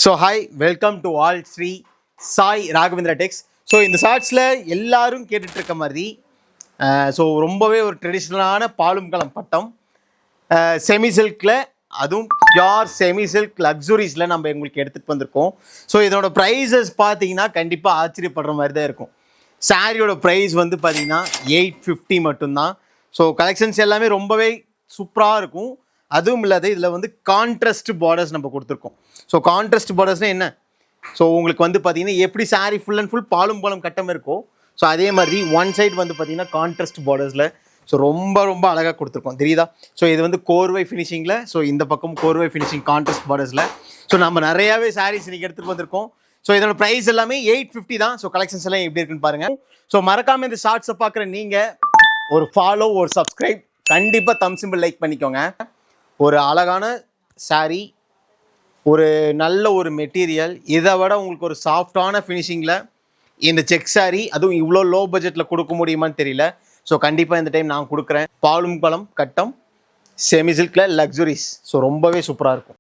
So hi welcome to all Sri Sai Raghavendra techs. So இந்த ஷார்ட்ஸில் எல்லாரும் கேட்டுட்ருக்க மாதிரி ஸோ ரொம்பவே ஒரு ட்ரெடிஷ்னலான பாலும் களம் பட்டம் செமி சில்கில், அதுவும் பியோர் செமி சில்க் லக்ஸுரிஸில் நம்ம உங்களுக்கு எடுத்துகிட்டு வந்திருக்கோம். ஸோ இதனோட ப்ரைஸஸ் பார்த்தீங்கன்னா கண்டிப்பாக ஆச்சரியப்படுற மாதிரி தான் இருக்கும். சாரியோட ப்ரைஸ் வந்து பார்த்தீங்கன்னா 850 மட்டும்தான். ஸோ கலெக்ஷன்ஸ் எல்லாமே ரொம்பவே சூப்பராக இருக்கும். அதுவும் இல்லாத இதில் வந்து கான்ட்ராஸ்ட் பார்டர்ஸ் நம்ம கொடுத்துருக்கோம். ஸோ கான்ட்ராஸ்ட் பார்டர்ஸ்னால் என்ன? ஸோ உங்களுக்கு வந்து பார்த்தீங்கன்னா எப்படி சாரீ ஃபுல் அண்ட் ஃபுல் பாலும் கட்டம் இருக்கோ, ஸோ அதே மாதிரி ஒன் சைடு வந்து பார்த்தீங்கன்னா கான்ட்ராஸ்ட் பார்டர்ஸில் ஸோ ரொம்ப ரொம்ப அழகாக கொடுத்துருக்கோம், தெரியுதா? ஸோ இது வந்து கோர்வை ஃபினிஷிங்கில், ஸோ இந்த பக்கம் கோர்வை ஃபினிஷிங் கான்ட்ராஸ்ட் பார்டர்ஸில். ஸோ நம்ம நிறையாவே சாரீஸ் இன்றைக்கி எடுத்துகிட்டு வந்திருக்கோம். ஸோ இதோட ப்ரைஸ் எல்லாமே 850 தான். ஸோ கலெக்ஷன்ஸ் எல்லாம் எப்படி இருக்குன்னு பாருங்கள். ஸோ மறக்காமல் இந்த ஷார்ட்ஸை பார்க்குற நீங்கள் ஒரு ஃபாலோ, ஒரு சப்ஸ்கிரைப், கண்டிப்பாக தம் சிம்பிள் லைக் பண்ணிக்கோங்க. ஒரு அழகான சாரீ, ஒரு நல்ல ஒரு மெட்டீரியல், இதை விட உங்களுக்கு ஒரு சாஃப்டான ஃபினிஷிங்கில் இந்த செக் சாரீ, அதுவும் இவ்வளோ லோ பட்ஜெட்டில் கொடுக்க முடியுமான்னு தெரியல. ஸோ கண்டிப்பாக இந்த டைம் நான் கொடுக்குறேன். பாலும் கட்டம் செமி சில்கில் லக்ஸுரிஸ். ஸோ ரொம்பவே சூப்பராக இருக்கும்.